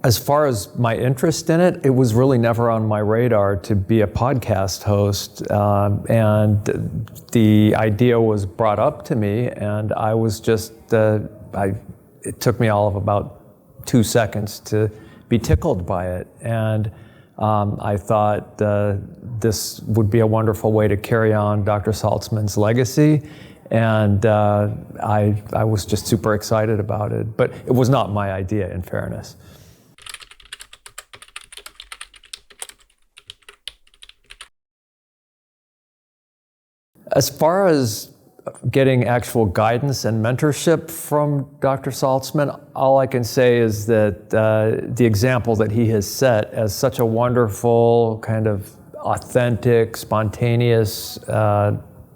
As far as my interest in it, it was really never on my radar to be a podcast host, and the idea was brought up to me, and I was just, it took me all of about 2 seconds to be tickled by it, and I thought this would be a wonderful way to carry on Dr. Saltzman's legacy, and I was just super excited about it, but it was not my idea, in fairness. As far as getting actual guidance and mentorship from Dr. Saltzman, all I can say is that the example that he has set as such a wonderful, kind of authentic, spontaneous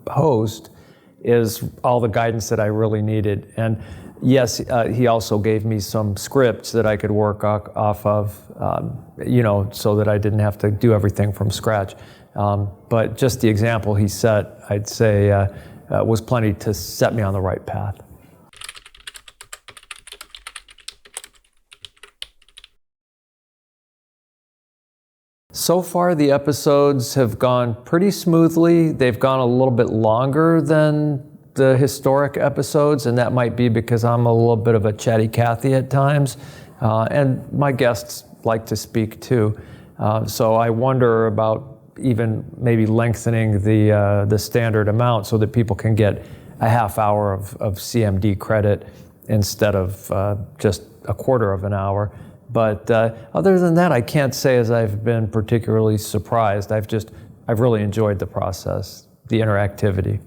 host is all the guidance that I really needed. And yes, he also gave me some scripts that I could work off of, so that I didn't have to do everything from scratch. But just the example he set, I'd say, was plenty to set me on the right path. So far, the episodes have gone pretty smoothly. They've gone a little bit longer than the historic episodes, and that might be because I'm a little bit of a chatty Cathy at times, and my guests like to speak too. So I wonder about even maybe lengthening the standard amount so that people can get a half hour of CMD credit instead of just a quarter of an hour. But other than that, I can't say as I've been particularly surprised. I've really enjoyed the process, the interactivity.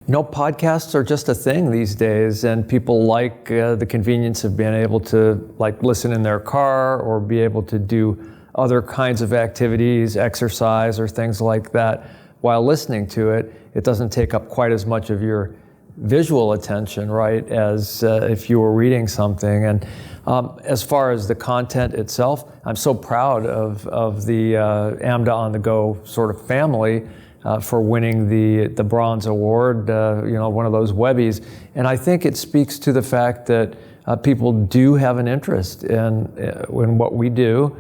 Podcasts are just a thing these days, and people like the convenience of being able to listen in their car or be able to do other kinds of activities, exercise or things like that while listening to it. It doesn't take up quite as much of your visual attention, right, as if you were reading something. And as far as the content itself, I'm so proud of the AMDA On The Go sort of family for winning the Bronze Award, one of those Webbies. And I think it speaks to the fact that people do have an interest in what we do.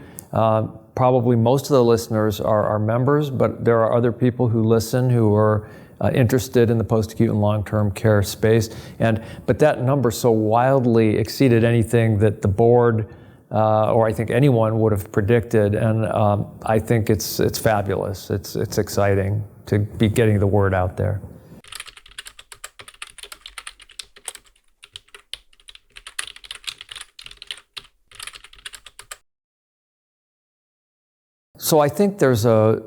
Probably most of the listeners are members, but there are other people who listen who are interested in the post-acute and long-term care space. But that number so wildly exceeded anything that the board or I think anyone would have predicted, and I think it's fabulous. It's exciting to be getting the word out there. So I think there's a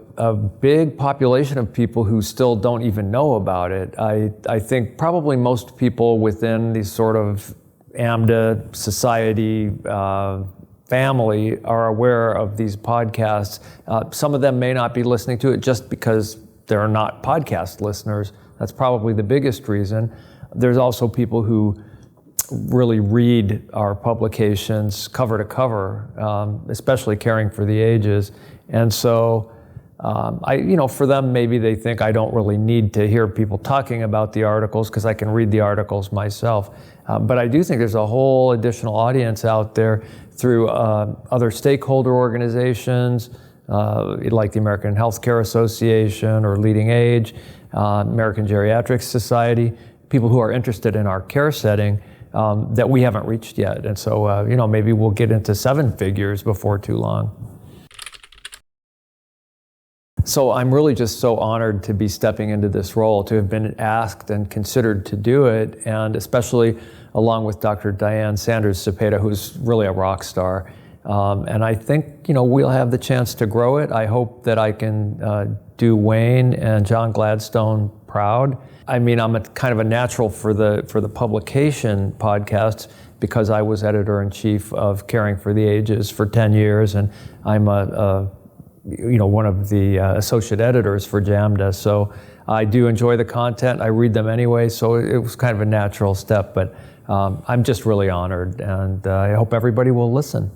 big population of people who still don't even know about it. I think probably most people within these sort of AMDA society family are aware of these podcasts. Some of them may not be listening to it just because they're not podcast listeners. That's probably the biggest reason. There's also people who really read our publications cover to cover, especially Caring for the Ages. And so, for them, maybe they think I don't really need to hear people talking about the articles because I can read the articles myself. But I do think there's a whole additional audience out there through other stakeholder organizations, like the American Healthcare Association or Leading Age, American Geriatrics Society, people who are interested in our care setting that we haven't reached yet. And so, maybe we'll get into 7 figures before too long. So I'm really just so honored to be stepping into this role, to have been asked and considered to do it, and especially along with Dr. Diane Sanders-Cepeda, who's really a rock star. And I think, we'll have the chance to grow it. I hope that I can do Wayne and John Gladstone proud. I mean, I'm kind of a natural for the publication podcasts because I was editor-in-chief of Caring for the Ages for 10 years, and I'm one of the associate editors for JAMDA. So I do enjoy the content. I read them anyway, so it was kind of a natural step. But I'm just really honored, and I hope everybody will listen.